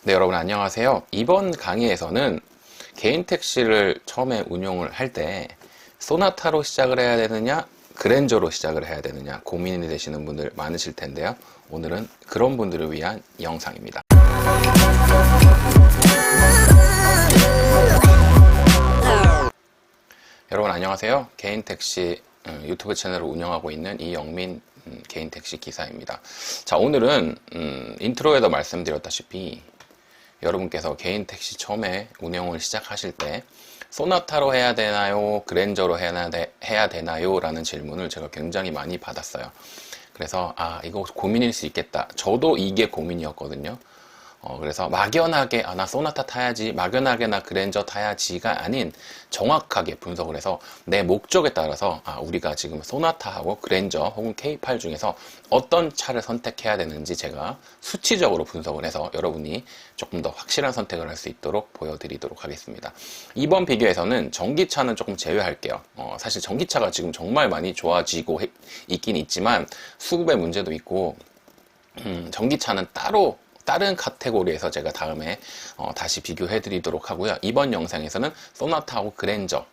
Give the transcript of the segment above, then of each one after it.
네, 여러분 안녕하세요. 이번 강의에서는 개인 택시를 처음에 운용을 할 때 소나타로 시작을 해야 되느냐, 그랜저로 시작을 해야 되느냐 고민이 되시는 분들 많으실 텐데요. 오늘은 그런 분들을 위한 영상입니다. 여러분 안녕하세요. 개인 택시 유튜브 채널을 운영하고 있는 이영민 개인 택시 기사입니다. 자, 오늘은 인트로에도 말씀드렸다시피 여러분께서 개인 택시 처음에 운영을 시작하실 때 소나타로 해야 되나요? 그랜저로 해야 되나요? 라는 질문을 제가 굉장히 많이 받았어요. 그래서 이거 고민일 수 있겠다. 저도 이게 고민이었거든요. 그래서 막연하게 나 소나타 타야지, 막연하게 나 그랜저 타야지가 아닌 정확하게 분석을 해서 내 목적에 따라서 우리가 지금 소나타하고 그랜저 혹은 K8 중에서 어떤 차를 선택해야 되는지 제가 수치적으로 분석을 해서 여러분이 조금 더 확실한 선택을 할 수 있도록 보여드리도록 하겠습니다. 이번 비교에서는 전기차는 조금 제외할게요. 사실 전기차가 지금 정말 많이 좋아지고 있긴 있지만 수급의 문제도 있고 전기차는 따로 다른 카테고리에서 제가 다음에 다시 비교해 드리도록 하고요. 이번 영상에서는 소나타하고 그랜저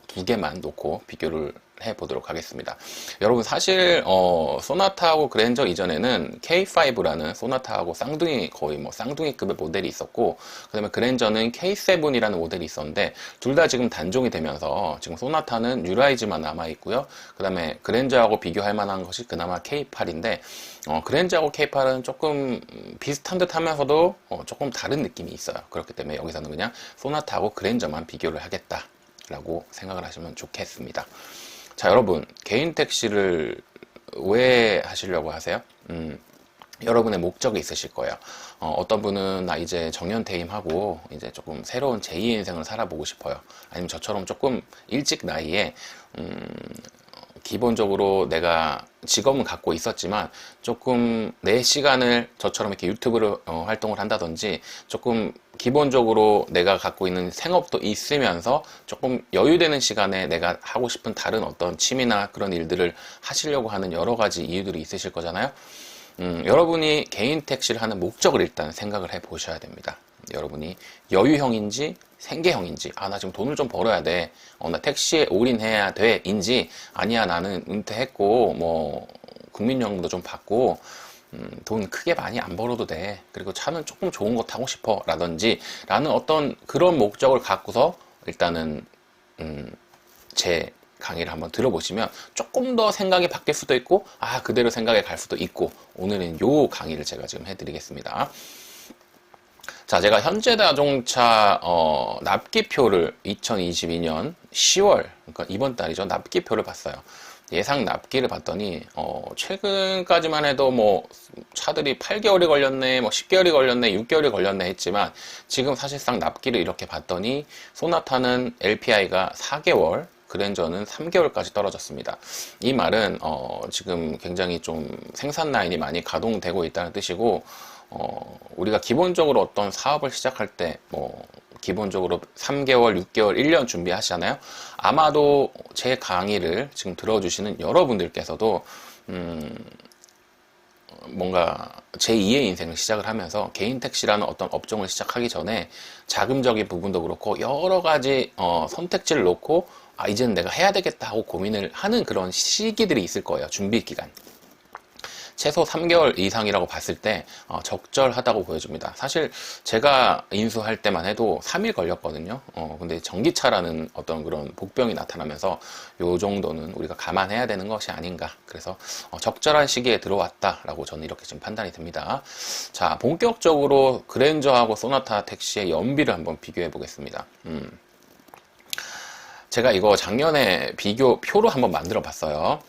두 개만 놓고 비교를 해보도록 하겠습니다. 여러분 사실 소나타하고 그랜저 이전에는 K5라는 소나타하고 쌍둥이 거의 쌍둥이급의 모델이 있었고, 그 다음에 그랜저는 K7이라는 모델이 있었는데 둘 다 지금 단종이 되면서 지금 소나타는 뉴라이즈만 남아 있고요. 그 다음에 그랜저하고 비교할 만한 것이 그나마 K8인데 그랜저하고 K8은 조금 비슷한 듯 하면서도 조금 다른 느낌이 있어요. 그렇기 때문에 여기서는 그냥 소나타하고 그랜저만 비교를 하겠다 라고 생각을 하시면 좋겠습니다. 자, 여러분 개인 택시를 왜 하시려고 하세요? 여러분의 목적이 있으실 거예요. 어떤 분은 나 이제 정년퇴임하고 이제 조금 새로운 제2의 인생을 살아보고 싶어요. 아니면 저처럼 조금 일찍 나이에 기본적으로 내가 직업은 갖고 있었지만 조금 내 시간을 저처럼 이렇게 유튜브를 활동을 한다든지 조금 기본적으로 내가 갖고 있는 생업도 있으면서 조금 여유되는 시간에 내가 하고 싶은 다른 어떤 취미나 그런 일들을 하시려고 하는 여러 가지 이유들이 있으실 거잖아요. 여러분이 개인 택시를 하는 목적을 일단 생각을 해 보셔야 됩니다. 여러분이 여유형인지 생계형인지, 나 지금 돈을 좀 벌어야 돼, 나 택시에 올인해야 돼 인지, 아니야 나는 은퇴했고 국민연금도 좀 받고 돈 크게 많이 안 벌어도 돼, 그리고 차는 조금 좋은 거 타고 싶어 라든지 라는 어떤 그런 목적을 갖고서 일단은 제 강의를 한번 들어보시면 조금 더 생각이 바뀔 수도 있고 그대로 생각이 갈 수도 있고, 오늘은 요 강의를 제가 지금 해드리겠습니다. 자, 제가 현대자동차 납기표를 2022년 10월, 그러니까 이번 달이죠, 납기표를 봤어요. 예상 납기를 봤더니 최근까지만 해도 차들이 8개월이 걸렸네, 10개월이 걸렸네, 6개월이 걸렸네 했지만 지금 사실상 납기를 이렇게 봤더니 소나타는 LPI가 4개월, 그랜저는 3개월까지 떨어졌습니다. 이 말은 지금 굉장히 좀 생산 라인이 많이 가동되고 있다는 뜻이고, 우리가 기본적으로 어떤 사업을 시작할 때 기본적으로 3개월, 6개월, 1년 준비하시잖아요. 아마도 제 강의를 지금 들어주시는 여러분들께서도 뭔가 제2의 인생을 시작을 하면서 개인 택시라는 어떤 업종을 시작하기 전에 자금적인 부분도 그렇고 여러 가지 선택지를 놓고 이제는 내가 해야 되겠다 하고 고민을 하는 그런 시기들이 있을 거예요. 준비 기간. 최소 3개월 이상이라고 봤을 때 적절하다고 보여집니다. 사실 제가 인수할 때만 해도 3일 걸렸거든요. 근데 전기차라는 어떤 그런 복병이 나타나면서 요 정도는 우리가 감안해야 되는 것이 아닌가. 그래서 적절한 시기에 들어왔다라고 저는 이렇게 지금 판단이 듭니다. 자, 본격적으로 그랜저하고 소나타 택시의 연비를 한번 비교해 보겠습니다. 제가 이거 작년에 비교 표로 한번 만들어 봤어요.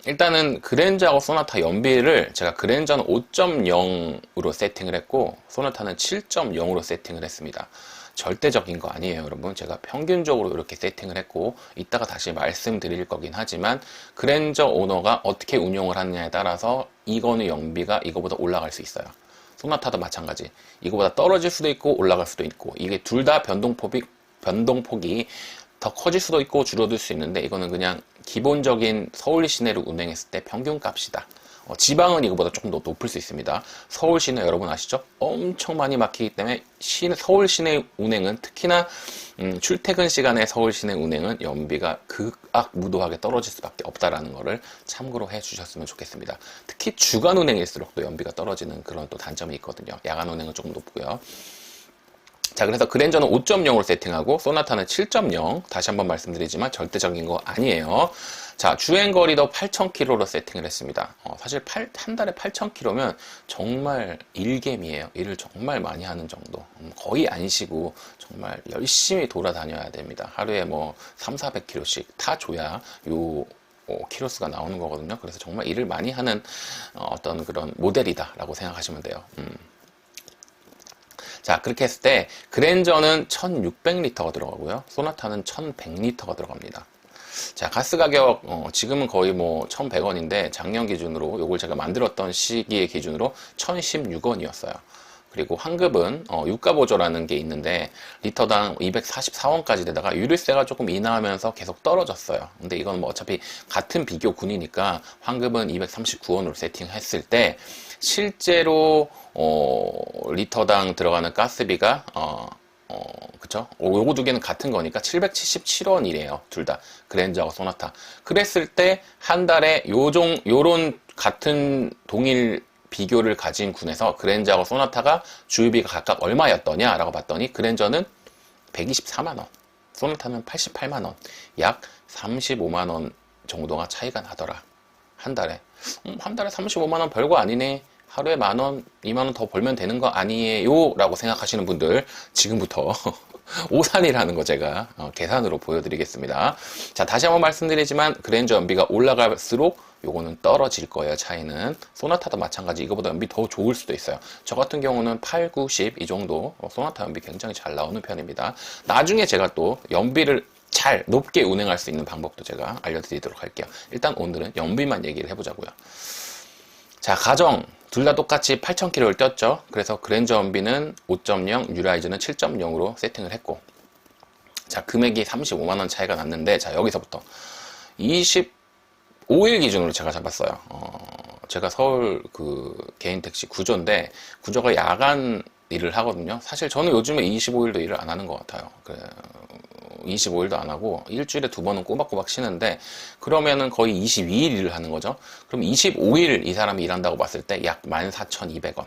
일단은 그랜저하고 소나타 연비를 제가 그랜저는 5.0으로 세팅을 했고 소나타는 7.0으로 세팅을 했습니다. 절대적인 거 아니에요, 여러분. 제가 평균적으로 이렇게 세팅을 했고 이따가 다시 말씀드릴 거긴 하지만 그랜저 오너가 어떻게 운용을 하느냐에 따라서 이거는 연비가 이거보다 올라갈 수 있어요. 소나타도 마찬가지. 이거보다 떨어질 수도 있고 올라갈 수도 있고, 이게 둘 다 변동폭이 더 커질 수도 있고 줄어들 수 있는데 이거는 그냥 기본적인 서울 시내를 운행했을 때 평균 값이다. 지방은 이거보다 조금 더 높을 수 있습니다. 서울 시내 여러분 아시죠? 엄청 많이 막히기 때문에 서울 시내 운행은 특히나 출퇴근 시간에 서울 시내 운행은 연비가 극악무도하게 떨어질 수밖에 없다라는 것을 참고로 해주셨으면 좋겠습니다. 특히 주간 운행일수록 또 연비가 떨어지는 그런 또 단점이 있거든요. 야간 운행은 조금 높고요. 자, 그래서 그랜저는 5.0으로 세팅하고 소나타는 7.0. 다시 한번 말씀드리지만 절대적인 거 아니에요. 자, 주행거리도 8,000km로 세팅을 했습니다. 사실 한 달에 8,000km면 정말 일겜이에요. 일을 정말 많이 하는 정도. 거의 안 쉬고 정말 열심히 돌아다녀야 됩니다. 하루에 뭐 300-400km씩 타줘야 요 키로수가 나오는 거거든요. 그래서 정말 일을 많이 하는 어떤 그런 모델이다라고 생각하시면 돼요. 자, 그렇게 했을 때 그랜저는 1600리터가 들어가고요. 소나타는 1100리터가 들어갑니다. 자, 가스 가격 지금은 거의 뭐 1100원인데 작년 기준으로 요걸 제가 만들었던 시기의 기준으로 1016원이었어요. 그리고 환급은 유가보조라는 게 있는데 리터당 244원까지 되다가 유류세가 조금 인하하면서 계속 떨어졌어요. 근데 이건 뭐 어차피 같은 비교군이니까 환급은 239원으로 세팅했을 때 실제로 리터당 들어가는 가스비가 그쵸? 요거 두 개는 같은 거니까 777원이래요. 둘 다. 그랜저하고 소나타. 그랬을 때 한 달에 요런 같은 동일 비교를 가진 군에서 그랜저하고 소나타가 주유비가 각각 얼마였더냐라고 봤더니 그랜저는 124만원, 소나타는 88만원, 약 35만원 정도가 차이가 나더라. 한 달에. 한 달에 35만원 별거 아니네. 하루에 만원, 2만원 더 벌면 되는 거 아니에요? 라고 생각하시는 분들 지금부터 오산이라는 거 제가 계산으로 보여드리겠습니다. 자, 다시 한번 말씀드리지만 그랜저 연비가 올라갈수록 요거는 떨어질 거예요. 차이는. 소나타도 마찬가지. 이거보다 연비 더 좋을 수도 있어요. 저 같은 경우는 8, 9, 10 이 정도 소나타 연비 굉장히 잘 나오는 편입니다. 나중에 제가 또 연비를 잘 높게 운행할 수 있는 방법도 제가 알려드리도록 할게요. 일단 오늘은 연비만 얘기를 해보자고요. 자, 가정 둘 다 똑같이 8,000km를 뛰었죠. 그래서 그랜저 연비는 5.0, 뉴라이즈는 7.0으로 세팅을 했고, 자, 금액이 35만원 차이가 났는데, 자, 여기서부터 25일 기준으로 제가 잡았어요. 제가 서울 개인 택시 구조인데, 구조가 야간 일을 하거든요. 사실 저는 요즘에 25일도 일을 안 하는 것 같아요. 25일도 안 하고 일주일에 2번은 꼬박꼬박 쉬는데, 그러면은 거의 22일 일을 하는 거죠. 그럼 25일 이 사람이 일한다고 봤을 때 약 14,200원.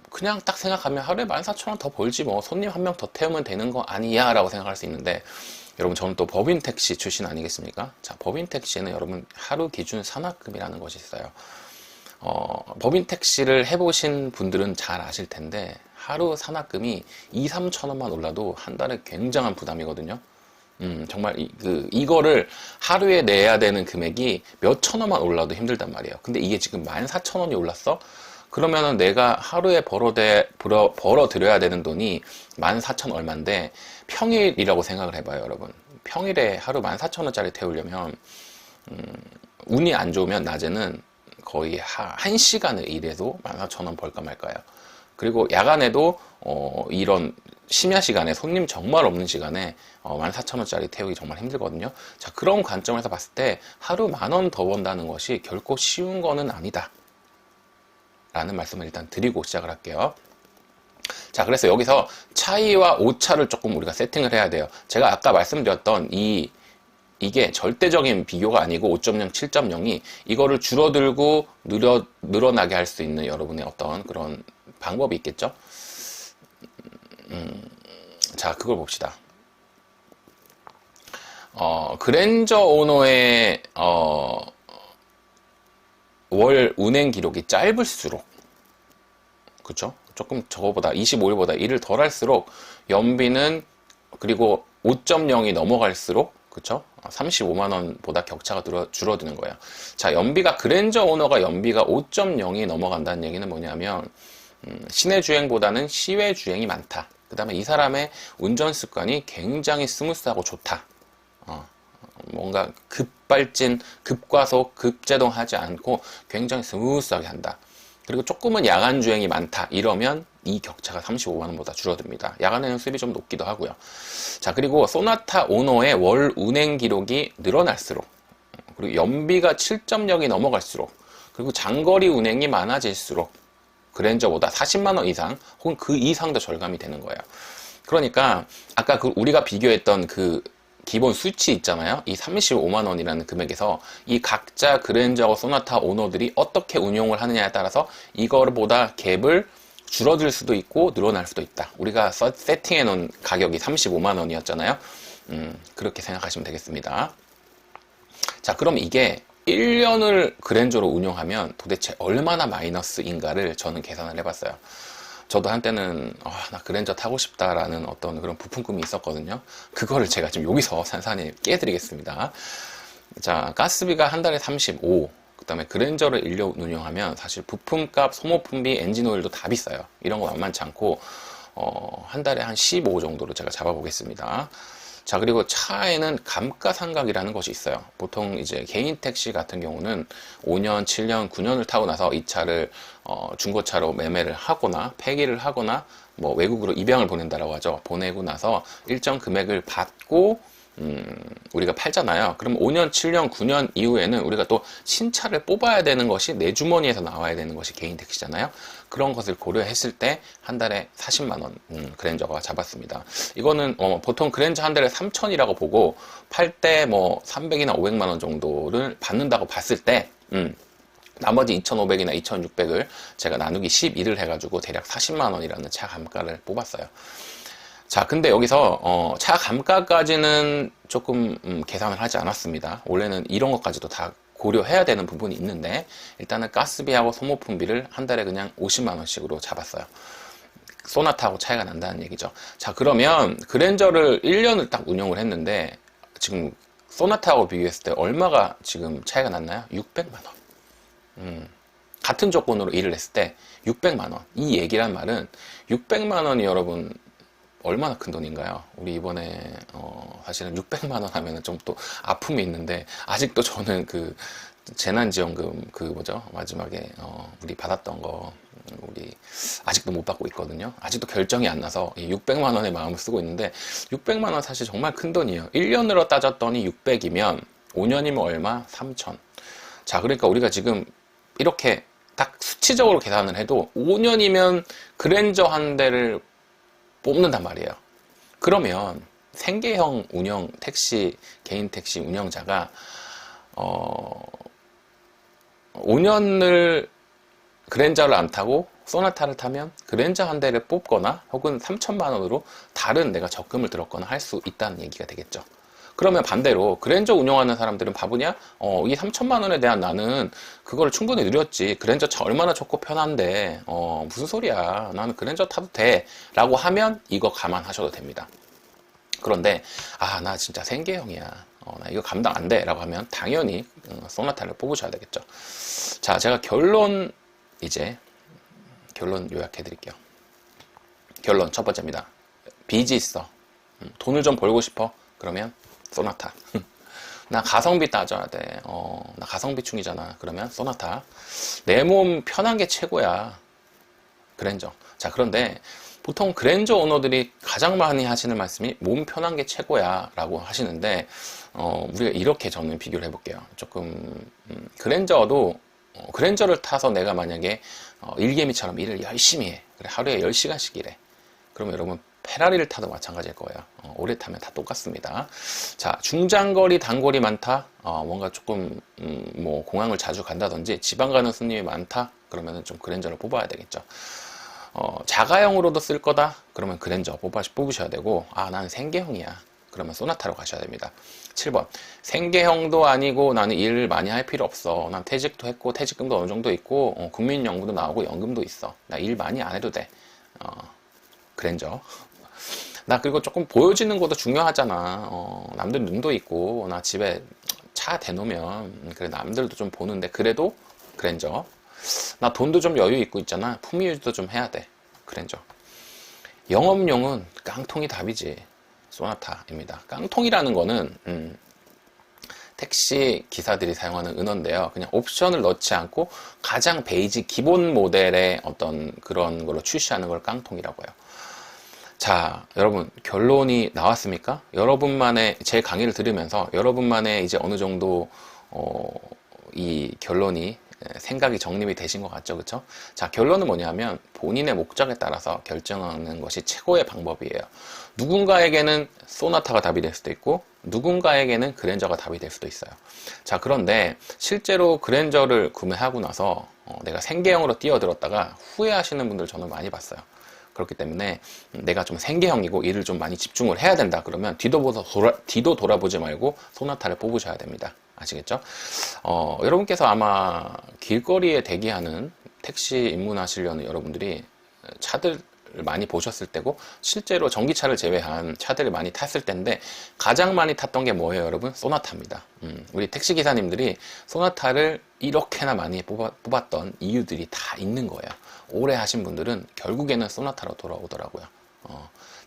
그냥 딱 생각하면 하루에 14,000원 더 벌지 뭐, 손님 한 명 더 태우면 되는 거 아니야 라고 생각할 수 있는데, 여러분 저는 또 법인 택시 출신 아니겠습니까? 자, 법인 택시는 여러분 하루 기준 산학금이라는 것이 있어요. 법인 택시를 해보신 분들은 잘 아실 텐데, 하루 산학금이 2, 3천 원만 올라도 한 달에 굉장한 부담이거든요. 정말 이거를 하루에 내야 되는 금액이 몇 천 원만 올라도 힘들단 말이에요. 근데 이게 지금 14,000원이 올랐어? 그러면은 내가 하루에 벌어들여야 되는 돈이 14,000 얼마인데, 평일이라고 생각을 해봐요, 여러분. 평일에 하루 14,000원짜리 태우려면, 운이 안 좋으면 낮에는 거의 1시간을 일해도 14,000원 벌까 말까요. 그리고 야간에도 이런 심야 시간에 손님 정말 없는 시간에 14,000원짜리 태우기 정말 힘들거든요. 자, 그런 관점에서 봤을 때 하루 10,000원 더 번다는 것이 결코 쉬운 거는 아니다 라는 말씀을 일단 드리고 시작을 할게요. 자, 그래서 여기서 차이와 오차를 조금 우리가 세팅을 해야 돼요. 제가 아까 말씀드렸던 이게 절대적인 비교가 아니고 5.0, 7.0이 이거를 줄어들고 늘어나게 할 수 있는 여러분의 어떤 그런 방법이 있겠죠? 자, 그걸 봅시다. 그랜저 오너의 월 운행 기록이 짧을수록, 그쵸? 조금 저거보다 25일보다 일을 덜 할수록 연비는, 그리고 5.0이 넘어갈수록, 그쵸? 35만원보다 격차가 줄어드는 거예요. 자, 그랜저 오너가 연비가 5.0이 넘어간다는 얘기는 뭐냐면, 시내 주행보다는 시외 주행이 많다. 그 다음에 이 사람의 운전 습관이 굉장히 스무스하고 좋다. 뭔가 급발진, 급과속, 급제동 하지 않고 굉장히 스무스하게 한다. 그리고 조금은 야간 주행이 많다. 이러면 이 격차가 35만원보다 줄어듭니다. 야간에는 수입이 좀 높기도 하고요. 자, 그리고 소나타 오너의 월 운행 기록이 늘어날수록, 그리고 연비가 7.0이 넘어갈수록, 그리고 장거리 운행이 많아질수록 그랜저보다 40만 원 이상 혹은 그 이상도 절감이 되는 거예요. 그러니까 아까 우리가 비교했던 그 기본 수치 있잖아요. 이 35만 원이라는 금액에서 이 각자 그랜저하고 소나타 오너들이 어떻게 운용을 하느냐에 따라서 이거보다 갭을 줄어들 수도 있고 늘어날 수도 있다. 우리가 세팅해 놓은 가격이 35만 원이었잖아요. 그렇게 생각하시면 되겠습니다. 자, 그럼 이게 1년을 그랜저로 운용하면 도대체 얼마나 마이너스인가를 저는 계산을 해봤어요. 저도 한때는 나 그랜저 타고 싶다라는 어떤 그런 부품 꿈이 있었거든요. 그거를 제가 지금 여기서 산산히 깨드리겠습니다. 자, 가스비가 한 달에 35, 그 다음에 그랜저를 1년 운용하면 사실 부품값, 소모품비, 엔진오일도 다 비싸요. 이런 거 만만치 않고 한 달에 한 15 정도로 제가 잡아보겠습니다. 자, 그리고 차에는 감가상각이라는 것이 있어요. 보통 이제 개인 택시 같은 경우는 5년, 7년, 9년을 타고 나서 이 차를 중고차로 매매를 하거나 폐기를 하거나 뭐 외국으로 입양을 보낸다라고 하죠. 보내고 나서 일정 금액을 받고 우리가 팔잖아요. 그럼 5년, 7년, 9년 이후에는 우리가 또 신차를 뽑아야 되는 것이 내 주머니에서 나와야 되는 것이 개인 택시잖아요. 그런 것을 고려했을 때 한 달에 40만 원 그랜저가 잡았습니다. 이거는 보통 그랜저 한 달에 3천이라고 보고 팔 때 뭐 300이나 500만 원 정도를 받는다고 봤을 때 나머지 2,500이나 2,600을 제가 나누기 12를 해가지고 대략 40만 원이라는 차 감가를 뽑았어요. 자, 근데 여기서 차 감가까지는 조금 계산을 하지 않았습니다. 원래는 이런 것까지도 다 고려해야 되는 부분이 있는데 일단은 가스비하고 소모품비를 한 달에 그냥 50만 원씩으로 잡았어요. 소나타하고 차이가 난다는 얘기죠. 자, 그러면 그랜저를 1년을 딱 운영을 했는데 지금 소나타하고 비교했을 때 얼마가 지금 차이가 났나요? 600만 원. 같은 조건으로 일을 했을 때 600만 원. 이 얘기란 말은 600만 원이 여러분 얼마나 큰 돈인가요? 우리 이번에 사실은 600만 원 하면은 좀 또 아픔이 있는데 아직도 저는 그 재난지원금 그 뭐죠? 마지막에 우리 받았던 거 우리 아직도 못 받고 있거든요. 아직도 결정이 안 나서 600만 원의 마음을 쓰고 있는데 600만 원 사실 정말 큰 돈이에요. 1년으로 따졌더니 600이면 5년이면 얼마? 3천. 자, 그러니까 우리가 지금 이렇게 딱 수치적으로 계산을 해도 5년이면 그랜저 한 대를 뽑는단 말이에요. 그러면 생계형 운영 택시, 개인 택시 운영자가 5년을 그랜저를 안 타고 소나타를 타면 그랜저 한 대를 뽑거나 혹은 3천만 원으로 다른 내가 적금을 들었거나 할 수 있다는 얘기가 되겠죠. 그러면 반대로 그랜저 운영하는 사람들은 바보냐? 이 3천만 원에 대한 나는 그걸 충분히 누렸지. 그랜저 차 얼마나 좋고 편한데 무슨 소리야. 나는 그랜저 타도 돼. 라고 하면 이거 감안하셔도 됩니다. 그런데 나 진짜 생계형이야. 나 이거 감당 안 돼. 라고 하면 당연히 소나타를 뽑으셔야 되겠죠. 자, 제가 결론 요약해 드릴게요. 결론 첫 번째입니다. 빚이 있어. 돈을 좀 벌고 싶어. 그러면 소나타. 나 가성비 따져야 돼. 나 가성비충이잖아. 그러면 소나타. 내 몸 편한 게 최고야. 그랜저. 자, 그런데 보통 그랜저 오너들이 가장 많이 하시는 말씀이 몸 편한 게 최고야 라고 하시는데 우리가 이렇게 저는 비교를 해볼게요. 조금 그랜저를 타서 내가 만약에 일개미처럼 일을 열심히 해. 그래, 하루에 10시간씩 일해. 그러면 여러분 페라리를 타도 마찬가지일 거예요. 오래 타면 다 똑같습니다. 자, 중장거리, 단거리 많다. 뭔가 조금 뭐 공항을 자주 간다든지 지방 가는 손님이 많다. 그러면은 좀 그랜저를 뽑아야 되겠죠. 자가용으로도 쓸 거다. 그러면 그랜저 뽑으셔야 되고, 나는 생계형이야. 그러면 소나타로 가셔야 됩니다. 7번. 생계형도 아니고 나는 일을 많이 할 필요 없어. 난 퇴직도 했고 퇴직금도 어느 정도 있고 국민연금도 나오고 연금도 있어. 나 일 많이 안 해도 돼. 그랜저. 나 그리고 조금 보여지는 것도 중요하잖아. 남들 눈도 있고 나 집에 차 대놓으면 그래 남들도 좀 보는데 그래도 그랜저. 나 돈도 좀 여유 있고 있잖아. 품위 유지도 좀 해야 돼. 그랜저. 영업용은 깡통이 답이지. 소나타입니다. 깡통이라는 거는 택시 기사들이 사용하는 은어인데요. 그냥 옵션을 넣지 않고 가장 베이직 기본 모델의 어떤 그런 걸로 출시하는 걸 깡통이라고 해요. 자, 여러분 결론이 나왔습니까? 여러분만의 제 강의를 들으면서 여러분만의 이제 어느 정도 이 결론이 생각이 정립이 되신 것 같죠, 그쵸? 자, 결론은 뭐냐면 본인의 목적에 따라서 결정하는 것이 최고의 방법이에요. 누군가에게는 소나타가 답이 될 수도 있고 누군가에게는 그랜저가 답이 될 수도 있어요. 자, 그런데 실제로 그랜저를 구매하고 나서 내가 생계형으로 뛰어들었다가 후회하시는 분들 저는 많이 봤어요. 그렇기 때문에 내가 좀 생계형이고 일을 좀 많이 집중을 해야 된다 그러면 뒤도 돌아보지 말고 소나타를 뽑으셔야 됩니다. 아시겠죠? 여러분께서 아마 길거리에 대기하는 택시 입문하시려는 여러분들이 차들 많이 보셨을 때고 실제로 전기차를 제외한 차들을 많이 탔을 텐데 가장 많이 탔던 게 뭐예요, 여러분? 소나타입니다. 우리 택시 기사님들이 소나타를 이렇게나 많이 뽑았던 이유들이 다 있는 거예요. 오래 하신 분들은 결국에는 소나타로 돌아오더라고요.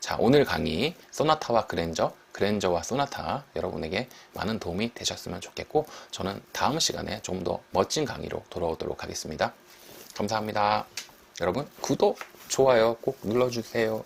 자, 오늘 강의 소나타와 그랜저, 그랜저와 소나타 여러분에게 많은 도움이 되셨으면 좋겠고 저는 다음 시간에 좀 더 멋진 강의로 돌아오도록 하겠습니다. 감사합니다. 여러분 구독, 좋아요 꼭 눌러주세요.